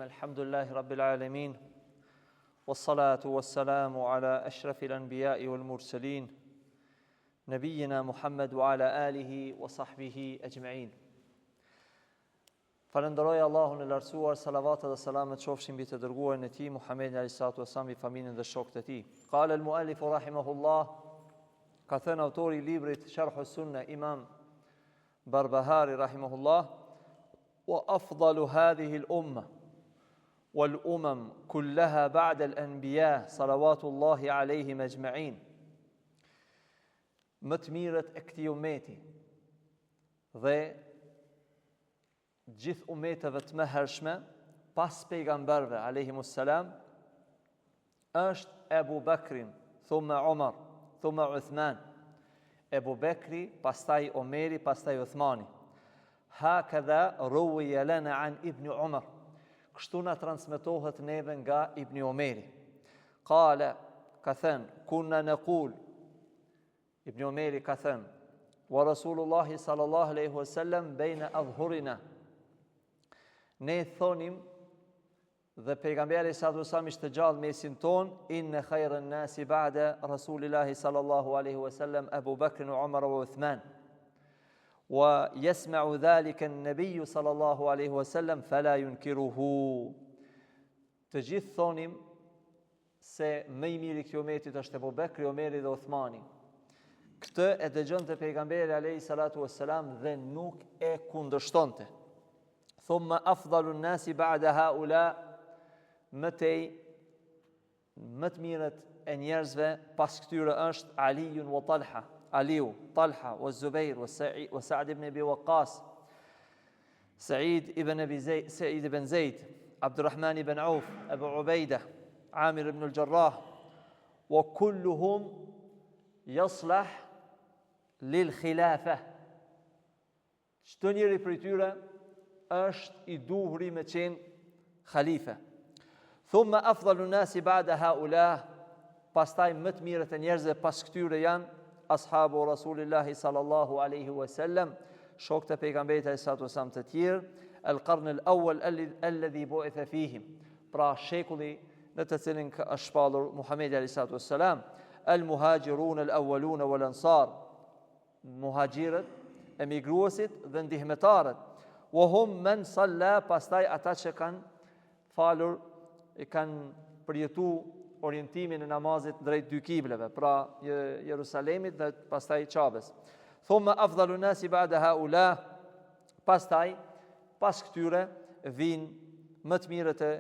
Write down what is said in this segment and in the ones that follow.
الحمد لله رب العالمين والصلاة والسلام على أشرف الأنبياء والمرسلين نبينا محمد وعلى آله وصحبه أجمعين. Falenderoj Allahun e lartësuar, salavatet dhe selamet qofshin mbi të dërguarin e tij Muhammedin alayhi salatu wasallam, i familjen dhe shokët e tij. Qala al-muallif rahimahullah, ka thënë autori i librit Sharh as-Sunnah Imam Barbahari rahimahullah, wa afdalu hadhihi al-umma wal umam kullaha ba'da al-anbiya salawatullahi alayhim ajma'in. Më të mirët e këtij ummeti dhe gjithë umeteve të mëhershme pas pejgamberve alayhimus salam është Ebu Bekrin, thumma Umar, thumma Uthman. Ebu Bekri, pastaj Omeri, pastaj Uthmani. Hakadha ruwiya lana an Ibn Umar. Kështu na transmetohet neve nga Ibn Omeri. Qala, ka thënë, kunna naqul, Ibn Omeri ka thënë, wa Rasulullahi sallallahu alaihi wasallam baina adhhurina. Ne thonim dhe pejgamberi sallallahu alaihi wasallam ishte gjallë mesin ton, inna khayran nasi ba'da Rasulillahi sallallahu alaihi wasallam Abu Bakr wa Umar wa Uthman. Wa yasma'u dhalika an-nabiy sallallahu alaihi wasallam fala yunkiruhu. Të gjithë thonim se më i miri i këtij umetit është Abu Bekri, Omeri dhe Uthmani. Këtë e dëgjonte pejgamberi alayhi salatu wassalam dhe nuk e kundërshtonte. Thumma afdalu an-nasi ba'da haula, më të mirët e njerëzve pas këtyre është Aliun wa Talha, Aliu, Talha, wa Zubair, wa Sa'd ibn Abi Waqqas, Sa'id ibn Zaid, Abdurrahman ibn Auf, Abu Ubaidah, Amir ibn al-Jarrah, wa kulluhum yaslah lil khilafa. Çdo njeri prej tyre është i duhuri me qenë khalife. Thumma afdalu nasi ba'da haula, pastaj më të mirët e njerëzve pas këtyre janë ashabu Rasulillahi sallallahu alaihi wasallam, shokët e pejgamberit alayhi salatu wasallam të tjerë, al-qarn al-awwal alladhi bu'itha fihim, pra shekulli në të cilin ka shpallur Muhamedi alayhi salatu wasallam, al-muhajirun al-awwalun wal-ansar, muhajirët, emigruesit dhe ndihmetarët. Wahum men salla, pastaj ata që kanë falur, kanë përjetu orientimin e namazit drejt dy kibleve, pra Jerusalemit dhe pastaj Qabes. Thumma afdalu nasi ba'da haula, pastaj pas këtyre vinë më të mirët e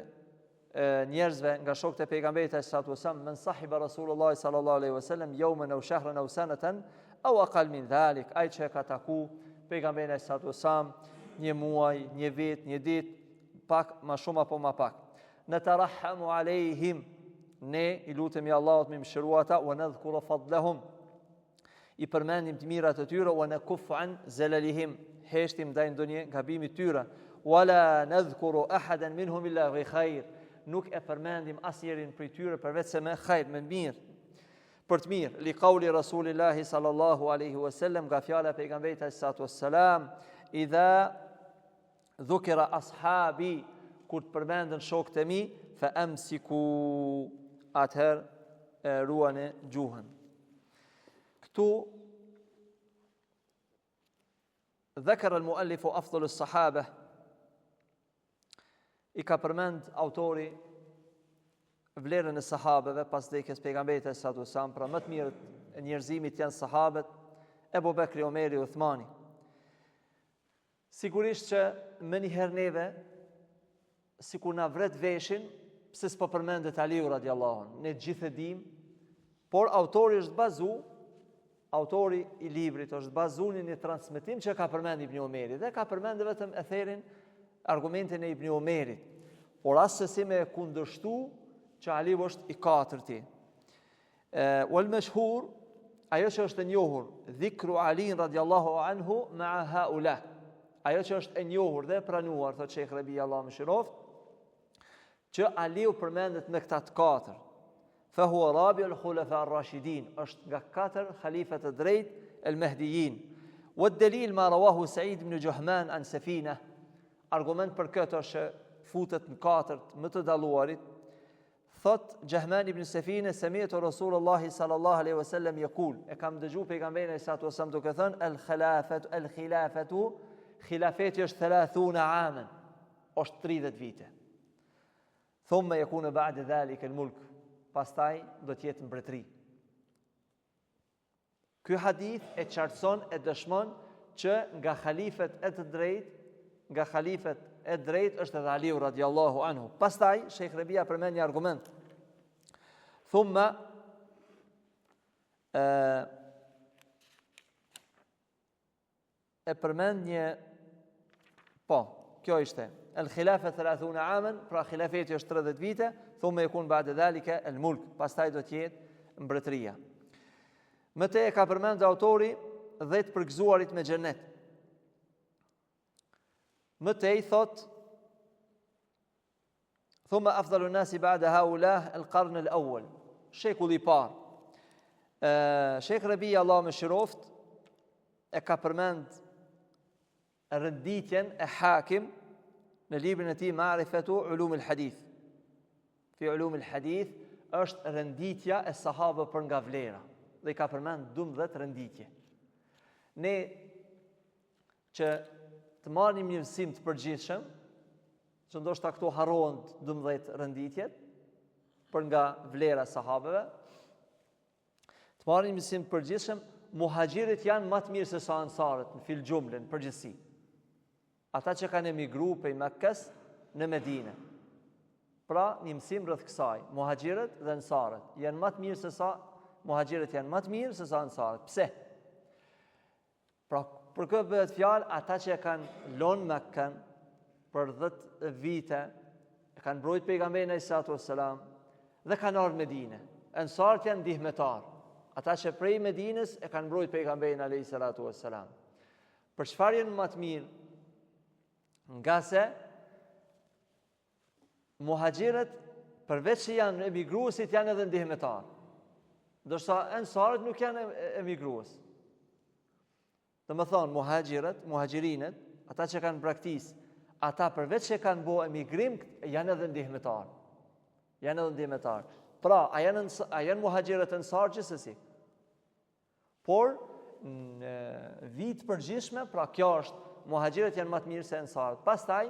njerëzve nga shokët e pejgamberit sallallahu alaihi wasallam, men sahiba Rasulullah sallallahu alaihi wasallam yawman aw shahran aw sanatan aw aqall min dhalik, ai që ka taku pejgamberin sallallahu alaihi wasallam një muaj, një vit, një dit, pak, ma shumë apo ma pak. Në të rahamu alejhim, ne i lutemi Allahut me mëshirua ata, wa në dhkura fadlahum, i përmendim të mirat të tyre, wa në kufu an zelalihim, heshtim dhe ndonjë gabimi tyre, wa la në dhkuru ahadan minhum illa ghi khajr, nuk e përmendim asjerin për tyre përveç se me khajr, me mirë, për të mirë. Li qauli Rasulillahi sallallahu alaihi wasallam, nga fjala pejgamberit sallallahu alaihi wasallam, idha dhukira ashabi, kur të përmendën shokët e mi, fa amsiku, atëherë e ruani gjuhën. Këtu dhakara al-muallifu afdalu as-sahaba, i ka përmend autori vlerën e sahabeve pas vdekjes pejgamberit sallallahu alaihi wasallam, pra më të mirët e njerëzimit janë sahabët Ebu Bekri, Omeri, Uthmani. Sigurisht që më njëherë neve, si kur na vret veshin, pse s'po përmendet Aliu radiallahu anhu, ne gjithë e dim, por autori është bazu, autori i librit është bazu një transmetim që ka përmend Ibn Omerit, dhe ka përmend vetëm etherin, argumentin e Ibn Omerit, por asë si me kundërshtu që Aliu është i katërti. Wal mashhur, ajo që është e njohur, dhikru Aliin radiallahu anhu ma'a haula, ajo që është e njohur dhe pranuar, thot Sheikh Rabi Allah më shiroft, që Aliu përmendet me këta të katër. Fa huwa rabi al-khulafa ar-rashidin, është nga katër khalifat e drejt el-Mehdijin. Wa ad-dalil ma rawahu Sa'id ibn Juhman an Safina. Argument për këtë është futet në katërt më të dalluarit, thot Jahman ibn Safine, sami'tu Rasulullahi sallallahu alaihi wasallam yaqul, e kam dëgjuar pejgamberin sallallahu alaihi wasallam duke thënë al-khilafatu khilafeti është 30 amen, është 30 vite. Thumma yakunu ba'da dhalika al-mulk, pastaj do të jetë mbretëri. Ky hadith e qartëson e dëshmon që nga khalifet e drejt është edhe Aliu radiallahu anhu. Pastaj Sheikh Rabia përmend një argument. Thumma e përmend një kjo ishte el-khilafa 30 amen, pra khilafeti është 30 vite, thumma yakun ba'da dhalika el-mulk, pastaj do të jetë mbretëria. Më te e ka përmend autori 10 përgëzuarit me xhenet. Më tej thot thumma afdalu nasi ba'da haula al-qarn al-awwal, shekulli i parë. Sheikh Rabia Allah më shiroft e ka përmend rënditjen e Hakim në librin e tij Ma'rifatu Ulum al-Hadith. Fi Ulum al-Hadith është rënditja e sahabëve për nga vlera, dhe i ka përmend 12 rënditje. Ne që të marrim një mësim të përgjithshëm, që ndoshta këto harrohen 12 rënditjet për nga vlera sahabëve, të marrim një mësim të përgjithshëm, muhaxhirët janë më të mirë se sa ansarët në fil gjumle, në përgjithësi. Ata që kanë emigruar prej Mekkës në Medinë. Pra, një mësim rreth kësaj, muhaxhirët dhe ansarët janë më të mirë se sa muhaxhirët janë më të mirë se sa ansarët. Pse? Pra, për këtë bëhet fjalë ata që e kanë lënë Mekkën për 10 vite, e kanë mbrojtur pejgamberin sallallahu alaihi wasallam dhe kanë ardhur në Medinë. Ansarët janë ndihmetar. Ata që prej Medinës e kanë mbrojtur pejgamberin sallallahu alaihi wasallam. Për çfarë janë më të mirë? Nga se muhaxhirët përveç që janë emigruesit janë edhe ndihmetar. Ndërsa ansarët nuk janë emigrues. Dhe më thonë, muhaxhirinët, ata që kanë braktisë, ata përveç që kanë bo emigrim, janë edhe ndihmetar. Pra, a janë muhaxhirët ansarë gjithsesi? Por, në vitë përgjithshme, pra kjo është, muhaxhirët janë më të mirë se ansarët. Pastaj,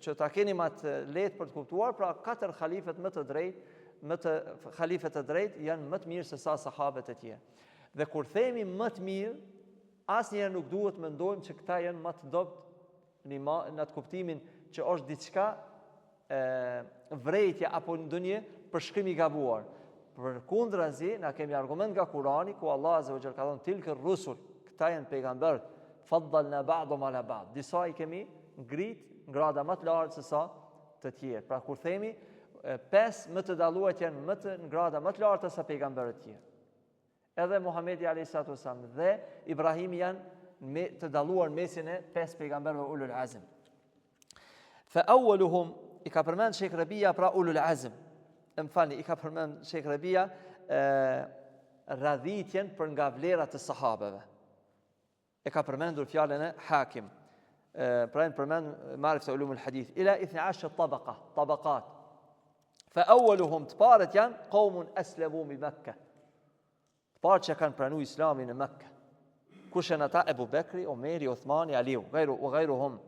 që ta keni më të lehtë për të kuptuar, pra 4 khalifet më të drejt janë më të mirë se sa sahabët e tjerë. Dhe kur themi më të mirë, asnjëherë nuk duhet mendojmë që këta janë më të dobët në atë kuptimin që është diçka vrejtje apo ndonjë përshkrim i gabuar. Përkundrazi, na kemi argument nga Kurani ku Allah azza wa jalla ka thënë tilkë rusul, këta janë pejgamberët, faddalna ba'dhum ala ba'd. Disa i kemi ngrit grada më të lartë se sa të tjerë. Pra kur themi 5 më të dalluar janë në grada më të larta se pejgamberët e tjerë. Edhe Muhamedi alayhi salatu wasallam dhe Ibrahimi janë të dalluar mesin e 5 pejgamberëve ulul azm. Fa awwaluhum, i ka përmend Sheikh Rabia pra ulul azm. I ka përmend Sheikh Rabia radhitjen për nga vlerat e sahabeve. E ka përmendur fjalën e Hakim. Pra në përmend Ma'rifatu Ulum al-Hadith ila 12 tabaqat. Fa awwaluhum të parët janë qaumun aslamu bi Makkah. Parë që kanë pranu islamin në Mekkë. Kush janë ata? Ebu Bekri, Omeri, Uthmani, Aliu, gajruhum.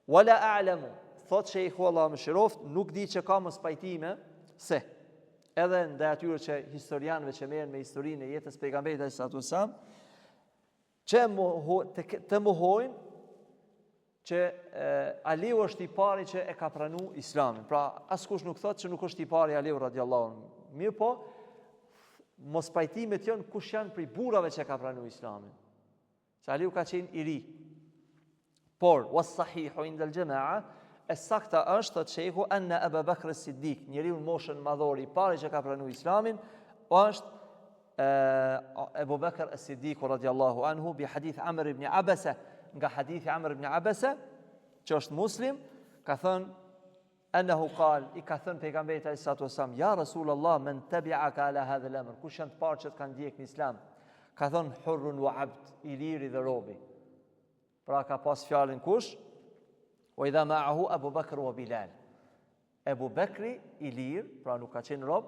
Wala a'lamu, thot Sheikhu Allah më shiroft, nuk di që ka mos pajtime se edhe ndaj atyre që historianëve që merren me historinë e jetës pejgamberit sallallahu alaihi wasallam, që të mohojnë që Aliu është i pari që e ka pranu islamin. Pra, askush nuk thot që nuk është i pari Aliu radiallahu anhu. Mirë po, mos pajtimet janë kush janë prej burrave që ka pranuar islamin. Se Aliu ka qenë i ri. Por was sahihu inda al-jamaa, sakta është të shehu anna Abu Bakr as-Siddiq, njeriu në moshën madhore i pari që ka pranuar islamin, është Abu Bakr as-Siddiq radhiyallahu anhu bi hadith Amr ibn Abasa, nga hadithi Amr ibn Abasa, që është muslim, ka thënë أنه قال إكثن pejgamberi sallallahu alaihi wasallam ya Rasulullah man tabi'aka ala hadha al-amr, kush janë të parë që kanë ndjekë në islam? Ka thënë hurrun wa abd, i liri dhe robi. Pra ka pas fjalën kush? wa idha ma'ahu Abu Bakr wa Bilal. Ebu Bekri i lirë, pra nuk ka qenë rob,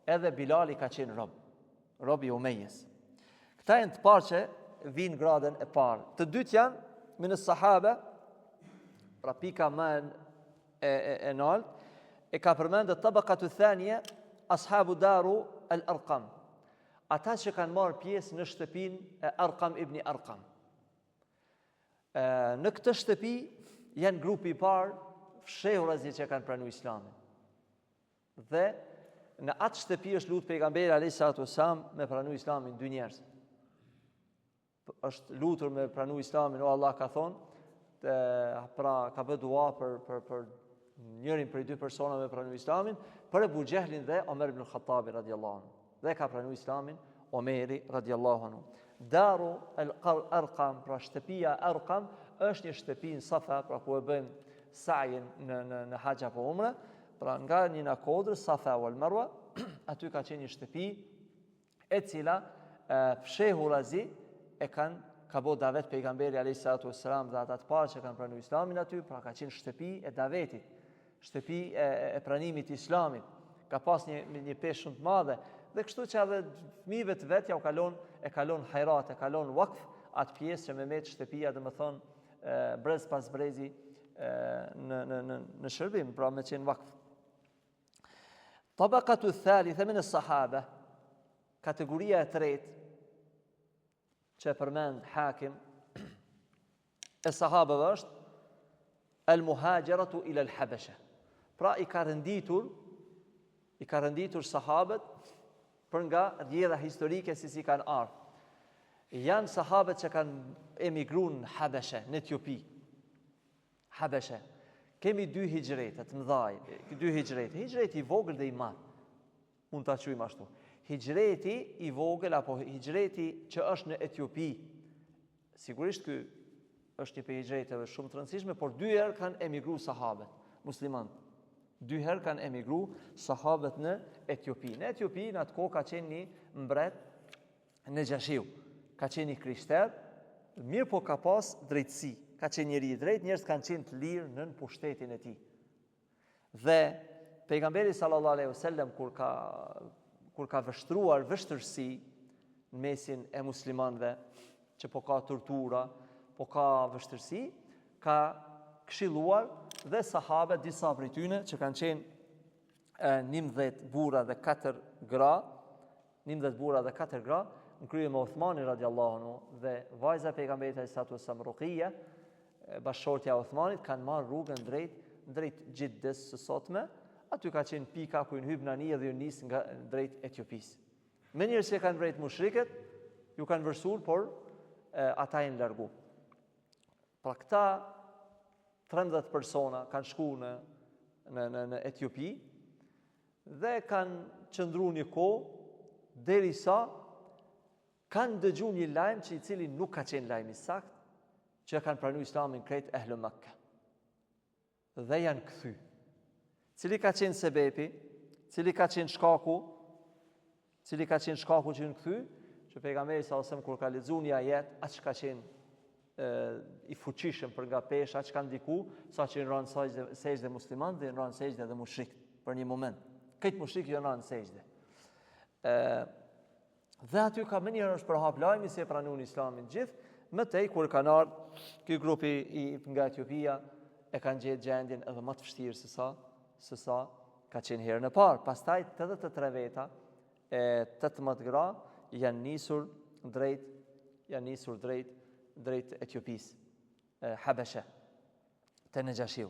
edhe Bilali ka qenë rob i Umejjes. Këta janë të parë që vinë gradën e parë. Të dytë janë min as-sahabe, pra pika më e nalt, e ka përmendë tabaqatu thania ashabu daru al-Arqam. Ata që kanë marrë pjesë në shtëpinë e Arqam ibn Arqam. Në këtë shtëpi janë grupi i parë fshehurazi që kanë pranuar Islamin. Dhe në atë shtëpi është lutur pejgamberi alayhis salam me pranuar Islamin 2 njerëz. Është lutur me pranuar Islamin, o Allah ka thonë, pra ka bë dua për njërin prej 2 personave me pranuar Islamin, për Abu Jahlin dhe Omer ibn Khattabi radhiyallahu anhu. Dhe ka pranuar Islamin Omeri radhiyallahu anhu. Daru al-Arqam, pra shtëpia Arqam, është një shtëpi në Safa, pra ku e bëjnë sajin në haxh apo umre, pra nga një kodrës Safa wal Marwa, aty ka qenë një shtëpi e cila fshehurazi e ka bë davet pejgamberi alayhis salatu wassalam dhe ata të parë që kanë pranuar Islamin aty, pra ka qenë shtëpi e davetit, shtëpi e pranimit të Islamit. Ka pas një peshë shumë të madhe dhe kështu që edhe fëmijëve të vet ja e kalon hajrat, e kalon wakf atë pjesë që me met shtëpia, domethënë brez pas brezi në shërbim, pra me qenë vakf. Tabaqatu thalitha min as-sahaba, kategoria e tretë që përmend Hakim e sahabëve është al-muhajaratu ila al-Habasha. Pra i ka renditur sahabët për nga rrjedha historike si kanë ardhur. Janë sahabët që kanë emigruar në Habasha, në Etiopi. Habasha. Kemi 2 hijrete të mëdhaj, 2 hijrete. Hijreti i vogël dhe i madh. Mund ta quajmë ashtu. Hijreti i vogël apo hijreti që është në Etiopi. Sigurisht ky është një prej hijreteve shumë të rëndësishme, por 2 herë kanë emigruar sahabët, muslimanë. 2 herë kanë emigruar sahabët në Etiopi. Në Etiopi në atë kohë ka qenë një mbret Nejashiu. Ka qenë një krishter, mirë po ka pas drejtësi. Ka qenë njëri i drejtë, njerëz kanë qenë të lirë në pushtetin e tij. Dhe pejgamberi sallallahu alaihi wasallam kur ka vështruar vështirësi në mesin e muslimanëve, që po ka tortura, po ka vështirësi, ka këshilluar dhe sahabët, disa prej tyre që kanë qenë 19 burra dhe 4 gra, 19 burra dhe 4 gra, në krye me Uthmanin radiallahu anhu dhe vajza e pejgamberit alayhis salatu wassalam Ruqia, bashkëshortja e Uthmanit, kanë marrë rrugën drejt Gjiddes së sotme. Aty ka qenë pika ku në hyb Nani dhe ju nis nga drejt Etiopisë. Me njerëz që kanë vrejt mushrikët, ju kanë vërsuar, por ata janë largu. Pra këta 13 persona kanë shkuar në Etiopi dhe kanë qëndruar një kohë derisa kanë dëgjuar një lajm që i cili nuk ka qenë lajm i saktë, që kanë pranuar Islamin krejt ehlu Mekka. Dhe janë kthy. Cili ka qenë sebepi, cili ka qenë shkaku që janë kthy, që pejgamberi sallallahu alajhi wasallam kur ka lexuar një ajet, atë ka qenë i fuqishëm për nga pesha, që kanë ndiku, sa që në ranë sejdë musliman dhe në ranë sejdë dhe mushrikët për një moment. Këtë mushrikë janë ranë sejdë. Dhe aty ka më njërë është përhap lajmi se e pranuar Islamin gjithë, më tej kur kanë ardhur ky grupi nga Etiopia e kanë gjetë gjendjen edhe më të vështirë se sa ka qenë herën e parë. Pastaj 83 veta e 18 gra janë nisur drejt Etiopisë, Habasha, te Nejashiu.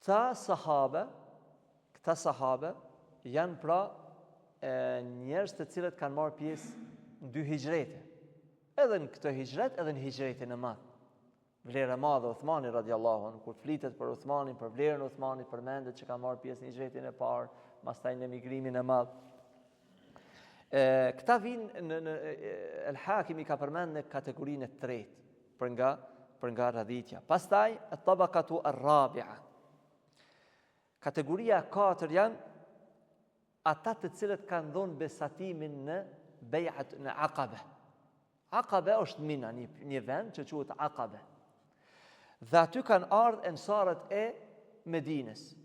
Këta sahabe janë pra njerëz të cilët kanë marrë pjesë në 2 hijrete. Edhe në këtë hijret, edhe në hijretin e madh. Vlera e madhe Uthmani radiallahu anhu, kur flitet për Uthmanin, për vlerën e Uthmanit, përmendet që ka marrë pjesë në hijretin e parë, pastaj në emigrimin e madh. Këta vinë në El-Hakimi ka përmend në kategorinë e tretë për nga radhitja. Pastaj at-tabaqatu ar-rabi'a. Kategoria e 4 janë ata të cilët kanë dhënë besatimin në bejat në Aqaba. Aqaba është mina, një vend që quhet Aqaba. Dhe aty kanë ardhur ensarët e Medinës.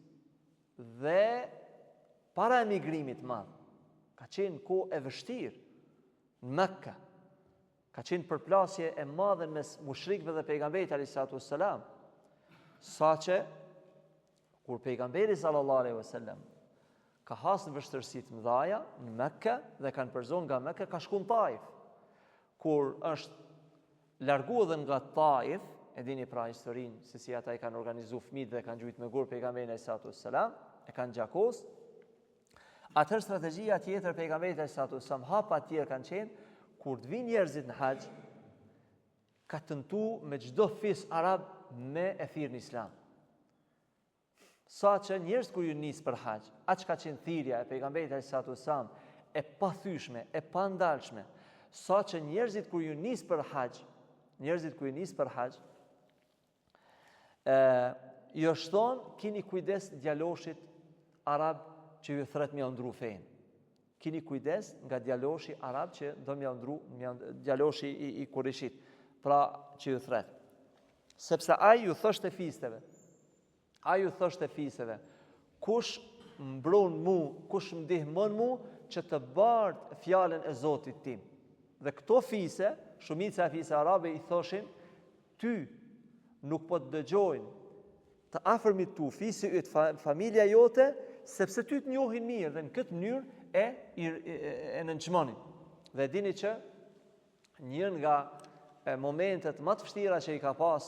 Dhe para emigrimit madh, ka qenë kohë e vështirë në Mekka. Ka qenë përplasje e madhe mes mushrikëve dhe pejgamberit alayhisalatu wassalam. Saqë kur pejgamberi sallallahu alaihi wasallam ka hasë në vështërsi të mëdha në Mekka dhe kanë përzon nga Mekka, ka shkuar në Taif. Kur është larguar dhe nga Taif, e dini pra historinë se si ata i kanë organizuar fëmijët dhe kanë gjujt me gur pejgamberin alayhisalatu wassalam, e kanë gjakos. Atëherë strategjia tjetër pejgamberit alayhisalatu wassalam, hapa tjetër kanë qenë kur të vinë njerëzit në haxh, ka tentuar me çdo fis arab me e thirrën islam. Saqë njerëzit kur ju nis për haxh, atë ka qenë thirrja e pejgamberit alayhisalatu wassalam, e pathyeshme, e pandalshme. Saqë njerëzit kur ju nis për haxh, ju shton keni kujdes djaloshit arab që ju thret me ndru fen. Keni kujdes nga djaloshi arab që do me ndru djaloshi i Kurishit, pra që ju thret. Sepse ai ju thoshte fisëve, kush mbron mu, kush më ndihmon mu që të bart fjalën e Zotit tim. Dhe këto fise, shumica e fise arabe i thoshin, ty nuk po të dëgjojnë të afërmit tu, fisi yt, familja jote, sepse ty të njohin mirë dhe në këtë mënyrë e nënçmonin. Dhe dini që një nga momentet më të vështira që i ka pas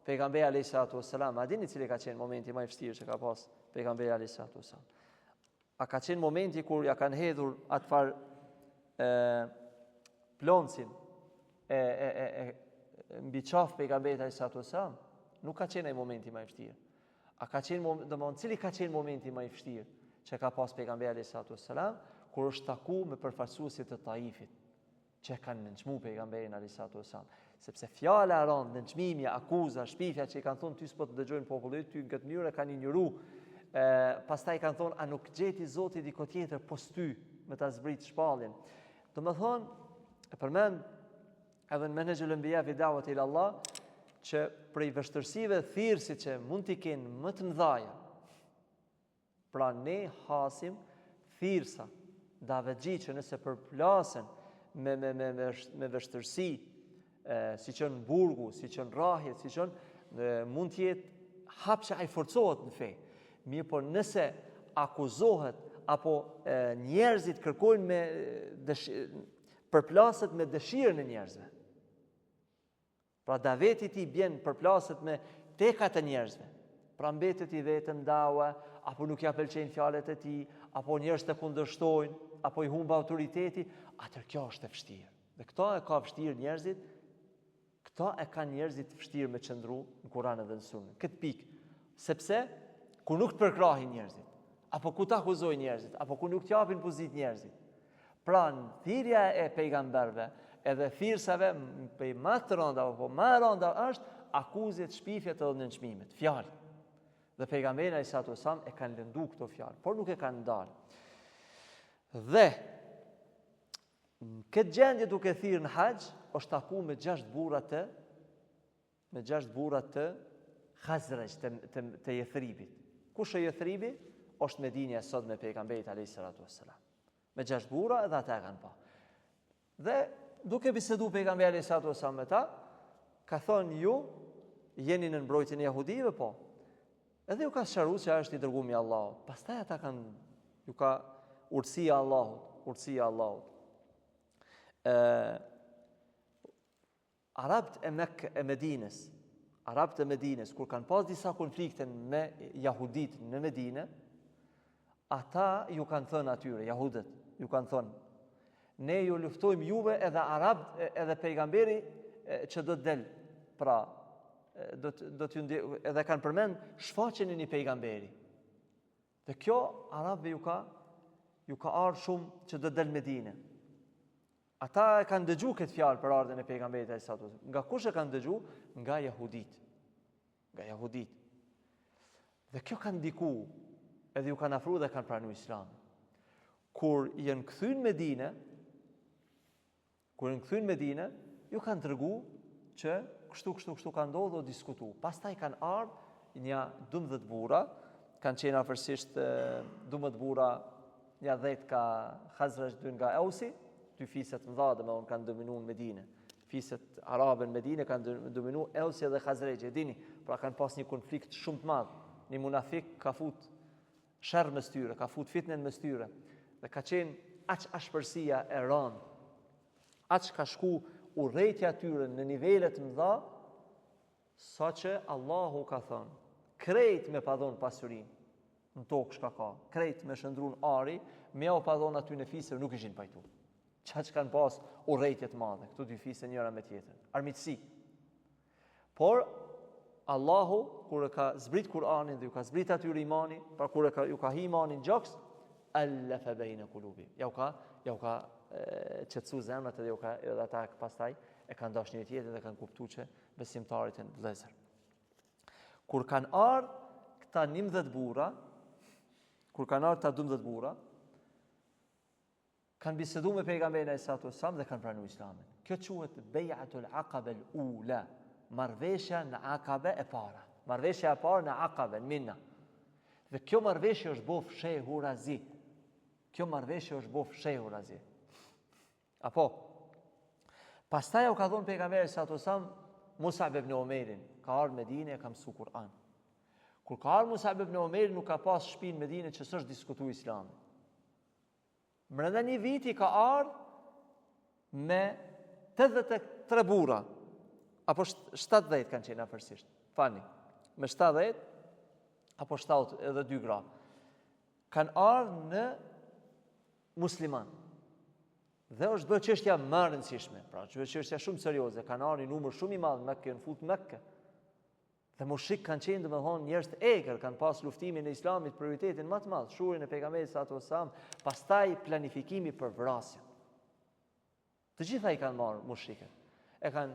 pejgamberi alayhisalatu wassalam, a dini cili ka qenë momenti më i vështirë që ka pas pejgamberi alayhisalatu wassalam? A ka qenë momenti kur ja kanë hedhur atfar ploncin mbi qafë pejgamberit alayhisalatu wassalam? Nuk ka qenë ai momenti më i vështirë. A ka qenë cili ka qenë momenti më i vështirë që ka pas pejgamberi alayhisalatu wassalam, kur është taku me përfaqësuesit të Taifit, që kanë nënçmuar pejgamberin alayhisalatu wassalam, sepse fjala e rëndë, nënçmimi, akuza, shpifja që i kanë thonë ty s'po të dëgjojnë popullit, ty në këtë mënyrë kanë injoruar. Pastaj kanë thonë, a nuk gjeti Zoti diko tjetër pos ty me ta zbrit shpalljen. Domethënë, e përmend edhe në Menhejul Anbiya fi da'wati ila Allah, që prej vështërsive thirrësit që mund t'i kenë më të mëdha, pra ne hasim thirrsa, davetxhi që nëse përplasen me vështërsi, si që në burgu, si që në rahjet, si që në mund t'jetë hap që ai forcohet në fe. Mirë po nëse akuzohet, apo njerëzit kërkojnë përplaset me dëshirën e njerëzve. Pra daveti ti bjen përplaset me tekat e njerëzve. Pra mbetet i vetëm dawa, apo nuk ja pëlqejnë fjalët e tij, apo njerëz të kundërshtojnë, apo i humb autoriteti, atëherë kjo është e vështirë. Dhe këto e ka vështirë njerëzit, këto e kanë njerëzit vështirë me qëndru në Kur'an dhe në Sunë. Këtë pikë, sepse ku nuk të përkrahin njerëzit, apo ku të akuzojnë njerëzit, apo ku nuk t'japin pozit njerëzit. Pra në thirrja e pejgamberve, edhe thirrsave për më të rënda apo më rënda është akuzet, shpifjet edhe nënçmimet, fjalë. Dhe pejgamberi alayhisalatu wassalam e kanë lëndu këto fjalë, por nuk e kanë ndarë. Dhe këtë gjendje duke thirrë në haxh, është taku me 6 burra të Khazraj, të Jethribit. Kush është Jethribi? Është Medinja e sot me pejgamberit alayhisalatu wassalam. Me 6 burra edhe ata kanë pa. Dhe duke bisedu pejgamberi alayhisalatu wassalam me ta, ka thonë ju jeni në mbrojtjen e jahudive, po. Edhe ju ka sqaruar se është i dërguar i Allahut. Pastaj ata ju ka urtësia e Allahut. Arabët e Medinës, kur kanë pas disa konflikte me jahudit në Medinë, ata ju kanë thënë atyre, jahudët, ju kanë thënë, ne ju luftojmë juve edhe arabët, edhe pejgamberi që do të del, pra, edhe kanë përmend shfaqjen e një pejgamberi. Dhe kjo arabëve ju ka ardhur shumë që do të del Medinë. Ata e kanë dëgju këtë fjalë për ardhen e pejgamberit alayhisalatu wassalam. Nga kush e kanë dëgju? Nga jahudit. Dhe kjo kanë ndiku, edhe ju kanë afruar dhe kanë pranuar Islamin. Kur janë kthyer në Medinë, ju kanë treguar që kështu ka ndodhur dhe diskutu. Pastaj kanë ardhur një 12 burra, kanë qenë afërsisht 12 burra, një 10 ka Khazraj, 2 nga Ausi, 2 fiset mëdha domethënë kanë dominuar në Medinë. Fiset arabe në Medinë kanë dominuar Ausi dhe Khazraj, e dini, pra kanë pas një konflikt shumë të madh. Një munafik ka fut sherr mes tyre, ka fut fitnen mes tyre dhe ka qenë aq ashpërsia e rënd, aq ka shku urrejtja tyre në nivele të mëdha, saqë Allahu ka thënë, krejt me padhon pasurinë në tokë shka ka, krejt me shëndrun ari, me u padhon aty në fisë nuk ishin pajtu. Që kanë pas urrejtje të madhe, këtu dy fisë njëra me tjetër, armiqësi. Por Allahu kur e ka zbrit Kur'anin dhe ju ka zbrit atyre imani, pra kur ju ka hi imanin gjoks, allafa baina qulubi. Ja u ka qetësu zemrat edhe ata pastaj e kanë dashur një tjetër dhe kanë kuptuar që besimtarit janë vëllezër. Kur kanë ardhur këta 12 burra, kur kanë ardhur këta 12 burra, kanë bisedu me pejgamberin e Isatu Sam dhe kanë pranuar Islamin. Kjo quhet Bej'atul Aqaba al-Ula, marrveshja në Aqaba e para. Marrveshja e parë në Aqaba, në Mina. Dhe kjo marrveshje është bo fshehu razi. Kjo marrveshje është bo fshehu razi. Apo, pastaj u ka thonë pejgamberi Isatu Sam Mus'ab ibn Umerin, ka ardhur në Medinë e ka mësu Kur'an. Kur ka ardhur Mus'ab ibn Umerin nuk ka pas shtëpi në Medinë që s'është diskutuar Islami. Brenda një viti ka ardhur me 83 burra, apo 70 kanë qenë afërsisht. Fani, me 70 apo 7 edhe 2 gra. Kanë ardhur në musliman. Dhe është bërë çështja më e rëndësishme, pra çështja shumë serioze, kanë ardhur një numër shumë i madh në Mekë, në fut Mekë. Dhe mushrik kanë qenë domethënë njerëz të egër, kanë pas luftimin e Islamit prioritetin më të madh, shurin e pejgamberit sallallahu alajhi wasallam, pastaj planifikimi për vrasjen. Të gjitha i kanë marrë mushrikët. E kanë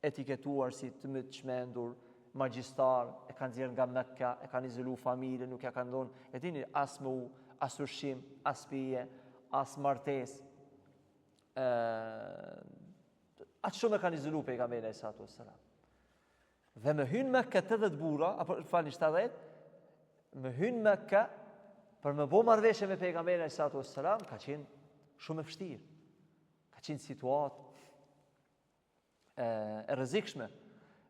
etiketuar si të më të çmendur, magjistar, e kanë nxjerrë nga Mekka, e kanë izoluar familjen, nuk ja kanë dhënë, e dini, as më as ushqim, as pije, as martesë. Atë shumë e kanë izoluar pejgamberin sallallahu alajhi wasallam. Dhe me hynë Mekka 80 burra, apo falni 70, me hynë Mekka për me bo marrveshje me pejgamberin sallallahu alajhi wasallam ka qenë shumë e vështirë. Ka qenë situatë e rrezikshme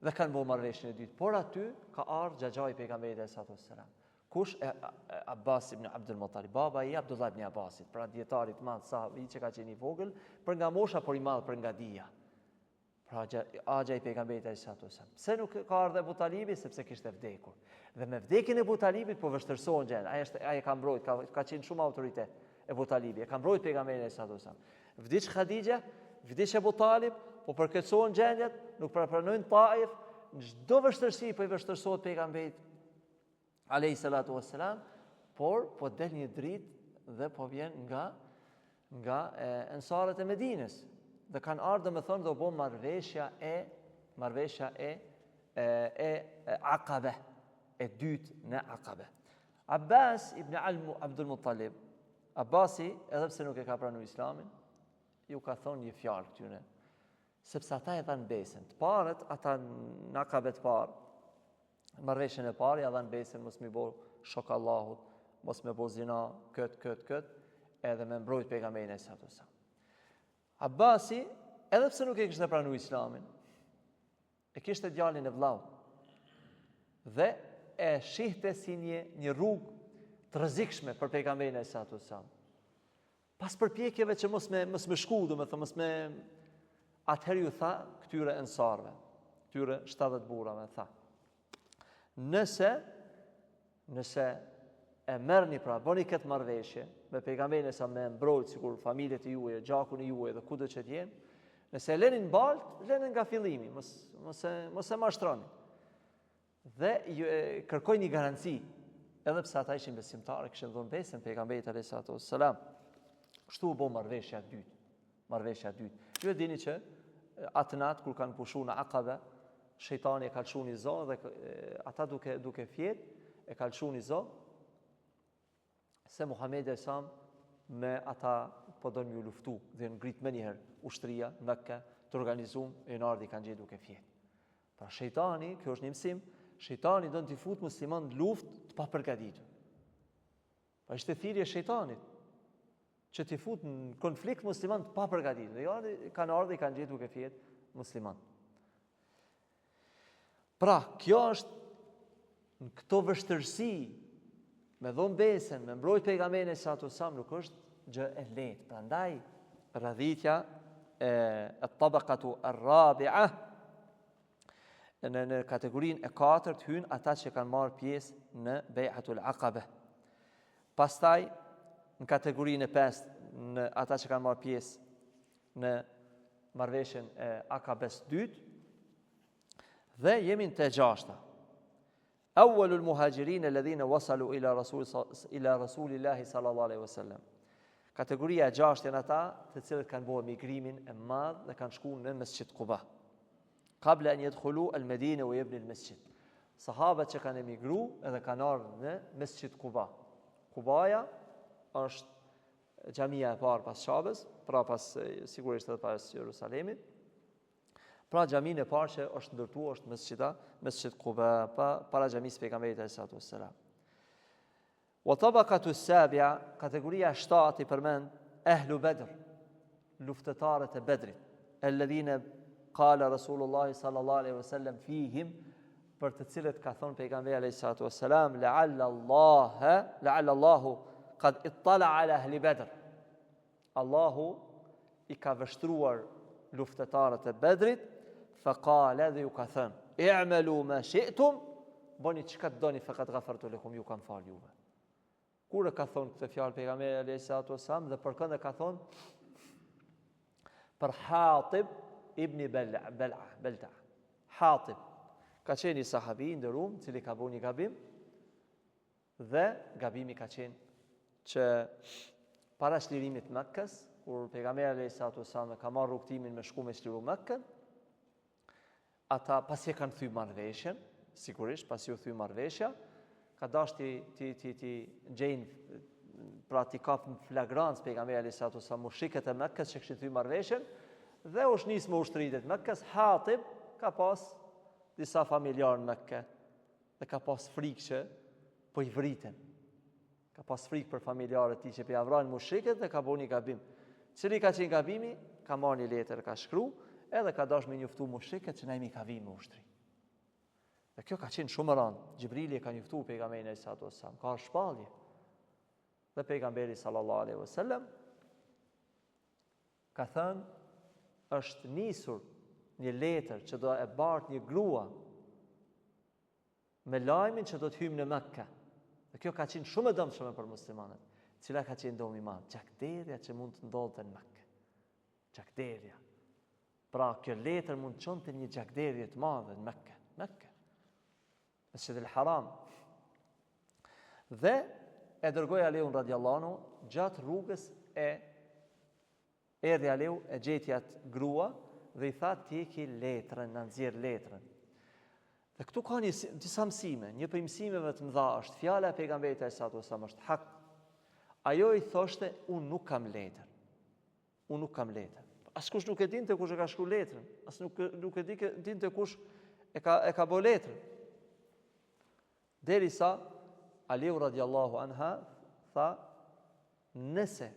dhe kanë bo marrveshjen e dytë. Por aty ka ardhur xhaxhai pejgamberit sallallahu alajhi wasallam. Kush e Abbas ibn Abdul Muttalib, baba i Abdullah ibn Abbasit, pra djetarit të madh sahabi që ka qenë i vogël, për nga mosha por i madh për nga dija. Pra agja i pejgamberit sallallahu alajhi wasallam. Pse nuk ka ardhur Abu Talibi? Sepse kishte vdekur. Dhe me vdekjen e Abu Talibit po vështirësohen gjën. Ai e ka mbrojt, ka qenë shumë autoritet e Abu Talibi. E ka mbrojt pejgamberin sallallahu alajhi wasallam. Vdiq Khadija, vdiq Abu Talib, po përkeqësohen gjendjet, nuk pranojnë Taif, çdo vështirësi po i vështirësohet pejgamberit alayhi salatu wassalam, por po del një dritë dhe po vjen nga ensarët e Medinës. Dhe kanë ardhur me thonë do bo marrveshja e Aqaba, e dytë në Aqaba. Abbas ibn Abdul Muttalib, Abbasi, edhe pse nuk e ka pranuar Islamin, ju ka thonë një fjalë këtyre, sepse ata e dhanë besën. Të parët, ata në Aqaba të parë, marrveshjen e parë ja dhanë besën, mos mi bo shok Allahut, mos me bo zina, këtë, edhe me mbrojt pejgamberin sallallahu alajhi wasallam. Abbasi, edhe pse nuk e kishte pranuar Islamin, e kishte djalin e vllaut. Dhe e shihte si një rrugë të rrezikshme për pejgamberin sallallahu alajhi wasallam. Pas përpjekjeve që mos me shku, domethënë mos me atëherë ju tha këtyre ensarve, këtyre 70 burrave tha. Nëse e merrni pra, bëni këtë marrveshje me pejgamberin sa me mbrojt sikur familjet e juaja, gjakun e juaj dhe kudo që të jenë, nëse e lënin balt, lënin nga fillimi, mos e mashtroni. Dhe kërkojnë një garanci, edhe pse ata ishin besimtarë, kishin dhënë besën pejgamberit alayhi salatu wassalam. Kështu u bë marrveshja e dytë. Ju e dini që atë natë kur kanë pushuar në Aqaba, shejtani e kalçu një zo dhe ata duke fjet e kalçu një zo se Muhamedi sa me ata po donë ju luftu dhe ngrit më njëherë ushtria në Mekë të organizuar e në ardhi kanë gjetur duke fjet. Pra shejtani, kjo është një mësim, shejtani do t'i fut musliman në luftë të papërgatitur. Pa ishte thirrje e shejtanit që t'i fut në konflikt musliman të papërgatitur. Dhe jo kanë ardhur i kanë gjetur kefiyet musliman. Pra, kjo është në këto vështërsi, me dhon besen, me mbrojt pejgamberin sallallahu alaihi wasallam nuk është gjë e lehtë. Prandaj radhitja at-tabaqatu ar-rabi'a në kategorinë e 4 hyn ata që kanë marrë pjesë në Bai'atul Aqaba. Pastaj në kategorinë e 5 në ata që kanë marrë pjesë në marrëveshjen e Aqabës 2 dhe jemi në 6. Awwalul muhajirin alladhina wasalu ila rasulillahi sallallahu alaihi wasallam. Kategoria e 6 janë ata të cilët kanë bërë migrimin e madh dhe kanë shkuar në Mesjid Quba. Qabla an yadkhulu al-Madina wa yabni al-masjid. Sahabët që kanë emigruar edhe kanë ardhur në Mesjid Quba. Qubaja është xhamia e parë pas Shabës, pra pas sigurisht edhe pas Jerusalemit. Pra xhaminë e parë që është ndërtuar është Mesjid Quba para xhamisë pejgamberit sallallahu alaihi wasallam. Wa tabaqatu as-sabi'a, kategoria 7 i përmend ehlu Badr, luftëtarët e Bedrit, alladhina qala Rasulullah sallallahu alaihi wasallam fihim, për të cilët ka thënë pejgamberi sallallahu alaihi wasallam la'alla Allahu qad ittala ala ahli Badr. Allahu i ka vështruar luftëtarët e Bedrit, faqala dhe ju ka thënë i'malu ma shi'tum, bëni çka doni faqad ghafartu lakum, ju kam fal juve. Kur e ka thonë këtë fjalë pejgamberi alayhi salatu wasallam dhe për kënd e ka thonë? Për Hatib ibn Bal'a. Hatib ka qenë një sahabi i nderuar, i cili ka bërë një gabim dhe gabimi ka qenë që para çlirimit të Mekkës, kur pejgamberi alayhi salatu wasallam ka marrë rrugtimin me shku me çliru Mekkën, ata pasi e kanë thyer marrëveshjen, sigurisht pasi u thyer marrëveshja, ka dash ti gjejnë pra t'i kapën flagrancë pejgamberi alayhi salatu wasallam mushrikët e Mekkës që kishin thyer marrëveshjen dhe u shnis me ushtritë e Mekkës. Hatib ka pas disa familjarë në Mekkë dhe ka pas frikë që po i vriten. Ka pas frikë për familjarët e tij që po ja vrojnë mushrikët dhe ka bënë një gabim. Cili ka qenë gabimi? Ka marrë një letër, ka shkruar edhe ka dash me njoftu mushrikët që na jemi ka vinë me ushtri. Dhe kjo ka qenë shumë rëndë. Xhibrili e ka njoftuar pejgamberin sallallahu alaihi wasallam, ka shpallje. Dhe pejgamberi sallallahu alaihi wasallam ka thënë është nisur një letër që do e bart një grua me lajmin që do të hyjmë në Mekka. Dhe kjo ka qenë shumë e dëmshme për muslimanët. Cila ka qenë dëmi i madh? Gjakderja që mund të ndodhte në Mekë. Gjakderja. Pra kjo letër mund të çonte një gjakderje të madhe në Mekë. Mesjid al-Haram. Dhe e dërgoi Aliun radiallahu anhu gjatë rrugës erdhi Aliu e gjeti atë grua dhe i tha ti ki letrën, na nxjerr letrën. Dhe këtu ka disa mësime. Një prej mësimeve të mëdha është fjala e pejgamberit sallallahu alaihi wasallam është hak. Ajo i thoshte unë nuk kam letër. Unë nuk kam letër. Askush nuk e dinte kush e ka shkruar letrën. As nuk e dinte kush e ka bë letrën. Derisa Aliu radiallahu anha tha nëse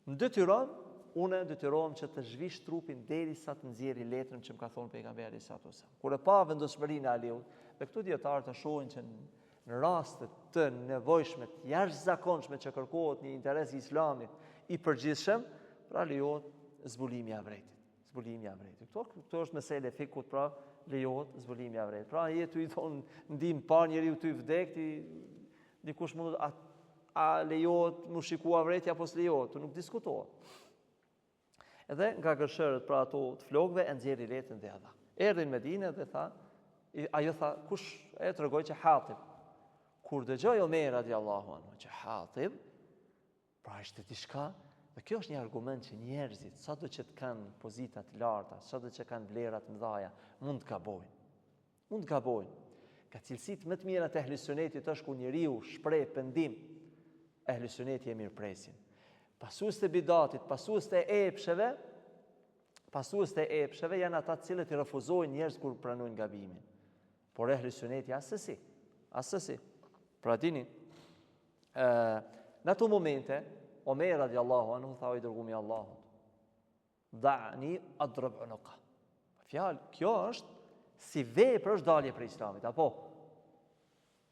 më detyron, unë detyrohem që të zhvish trupin derisa të nxjerrë letrën që më ka thonë pejgamberi sallallahu alaihi wasallam. Kur e pa vendosmërinë e Aliut, dhe këtu dietarët e shohin që në raste të nevojshme, të jashtëzakonshme që kërkohet një interes i Islamit i përgjithshëm, pra lejohet zbulimi i avretit. Zbulimi i avretit. Këto është mesele fikut, pra lejohet zbulimi i avretit. Pra jetu i thonë ndim pa njeriu ty vdek, dikush mund a lejohet mu shiku avreti apo s'lejohet, nuk diskutohet. Edhe nga gërshërët pra ato të flokëve e nxjerri letrën dhe dha. Erdhi në Medinë dhe tha, ajo tha, kush e tregoi që Hatib. Kur dëgjoi Omer radiallahu anhu që Hatib, pra ishte diçka, dhe kjo është një argument që njerëzit, sado që të kanë pozita të larta, sado që kanë vlera të mëdha, mund të gabojnë. Mund të gabojnë. Ka cilësitë më të mira të ehli sunetit është ku njeriu shpreh pendim, ehli suneti e mirëpresin. Pasues të bidatit, pasues të epsheve, Pasues të epsheve janë ata të cilët i refuzojnë njerëz kur pranojnë gabimin. Por ehli suneti asesi. Pra dini, në ato momente, Omer radiallahu anhu tha i dërgumi Allahut, da'ni adrib unuqa. Fjalë, kjo është si vepër është dalje për Islamit, apo?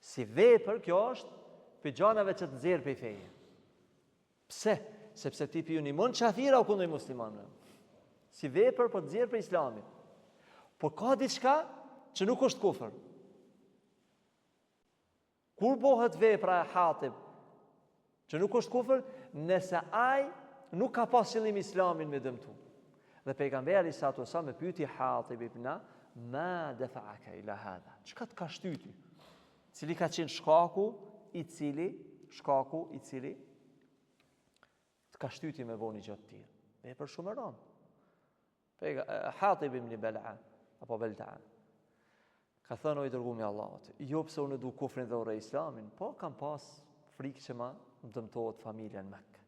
Si vepër kjo është për gjanave që të nxjerr për feje. Pse? Sepse ti pi unimon qafira u kundoj muslimanëve. Si vepër për të nxjerr për Islamit. Por ka diçka që nuk është kufër. Kur bëhet vepra e Hatib që nuk është kufër, nëse ai nuk ka pas qëllim Islamin me dëmtu. Dhe pejgamberi sa të sa me pyeti Hatib ibn ma dafa'aka ila hadha. Çka të ka shtyti? Cili ka qenë shkaku i cili të ka shtyti me boni gjë të tillë. Vepër shumë e rëndë. Hatib ibn Bal'a apo Bal'a ka thënë o i dërguari i Allahut, jo pse unë du kufrin dhe urrej Islamin, po kam pas frikë që ma dëmtohet familja në Mekë.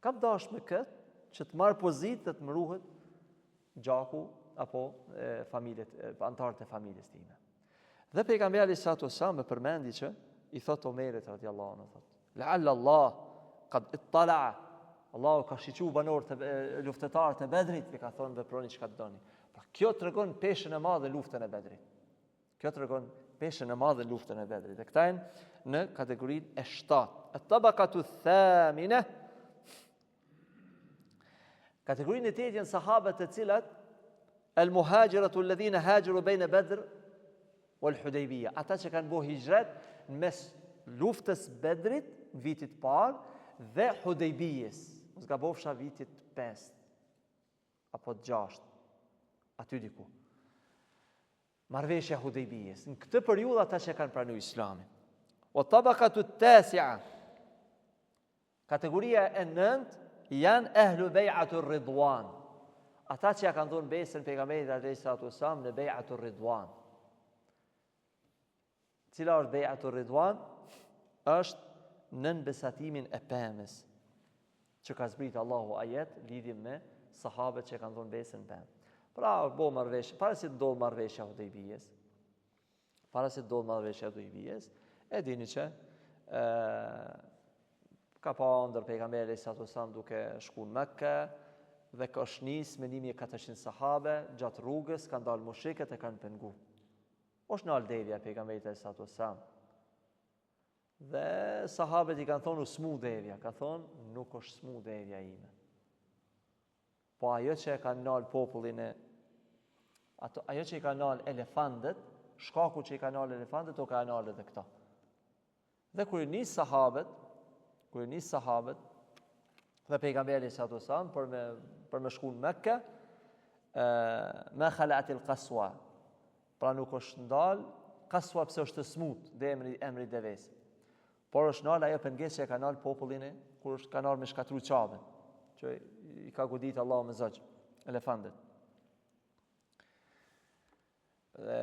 Kam dash me këtë që të marr pozitë dhe të më ruhet gjaku apo antarët e familjes time. Dhe pejgamberi sallallahu alaihi wasallam përmendi që i thot Omerit radhiyallahu anhu, thot: "La'alla Allah qad ittala'a." Allahu ka shiqur banorët e luftëtarët e Bedrit, i ka thonë veproni çka doni. Pra kjo tregon peshën e madhe luftën e Bedrit. Dhe këta janë në kategorinë e 7. At-tabaqatu ath-thamina. Kategorinë e 8 janë sahabët të cilat al-muhajiratu alladhina hajaru bayna Badr wal Hudaybiyah. Ata që kanë bërë hijret në mes luftës Bedrit në vitit parë dhe Hudaybiyes. Mos gabofsha vitit 5 apo 6. Aty diku. Marrëveshja Hudaybiyes. Në këtë periudhë ata që kanë pranuar Islamin. O tabaqatu at-tasi'a. Kategoria e 9 janë ehlu bej'atu Ridwan. Ata që ja kanë dhënë besën pejgamberit alayhi salatu wasallam në bej'atu Ridwan. Cila është bej'atu Ridwan? Është nën besatimin e pemës që ka zbrit Allahu ajet lidhje me sahabët që kanë dhënë besën pemë. Pra, bo marrëveshje, para se të ndodh marrëveshja Hudaybiyes, e dini që ka pa ndër pejgamberi sallallahu alaihi wasallam duke shkuar në Mekë dhe ka shnis me 1400 sahabe, gjatë rrugës kanë dalë mushrikët e kanë pengu. Është në aldevja pejgamberit sallallahu alaihi wasallam. Dhe sahabët i kanë thonë smu devja, ka thonë nuk është smu devja ime. Po ajo që e kanë nalë popullin ajo që i kanë nalë elefantët, shkaku që i kanë nalë elefantët, o ka nalë edhe këta. Dhe kur i nis sahabët, dhe pejgamberi sallallahu alaihi wasallam për me shku në Mekë, ma khala'atil qaswa. Pra nuk është ndalë qaswa pse është të smut, dhe emri deves. Por është nalë ajo pengesë që e ka nalë popullin kur është ka nalë me shkatru qabën, që i ka godit Allahu me zogj, elefantët. Dhe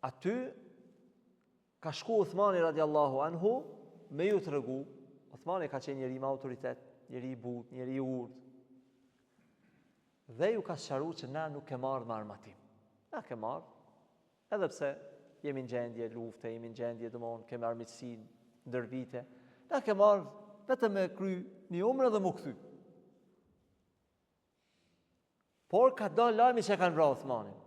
aty ka shku Uthmani radiallahu anhu me ju të rëgu. Uthmani ka qenë njeri me autoritet, njeri i but, njeri i urt. Dhe ju ka sqaru që na nuk ke marrë me armatim. Na ke marrë, edhe pse jemi në gjendje lufte, jemi në gjendje dëmon, kemi armiqësi ndër vite. Na ke marrë vetëm me kry një umre dhe mu kthy. Por ka dalë lajmi që kanë vrarë Uthmanin.